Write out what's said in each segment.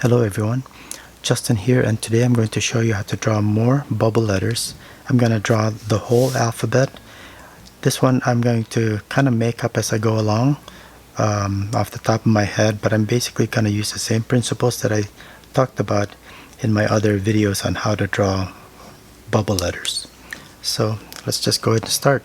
Hello everyone, Justin here, and today I'm going to show you how to draw more bubble letters. I'm going to draw the whole alphabet. This one I'm going to kind of make up as I go along off the top of my head, but I'm basically going to use the same principles that I talked about in my other videos on how to draw bubble letters. So let's just go ahead and start.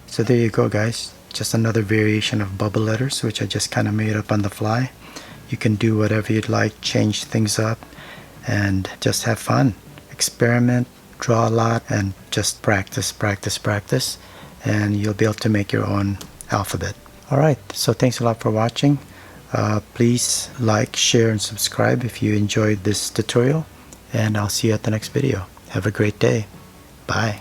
So there you go guys, just another variation of bubble letters which I just kind of made up on the fly. You can do whatever you'd like, change things up, and just have fun. Experiment, draw a lot, and just practice, and you'll be able to make your own alphabet. Alright, so thanks a lot for watching. Please like, share, and subscribe if you enjoyed this tutorial, and I'll see you at the next video. Have a great day. Bye.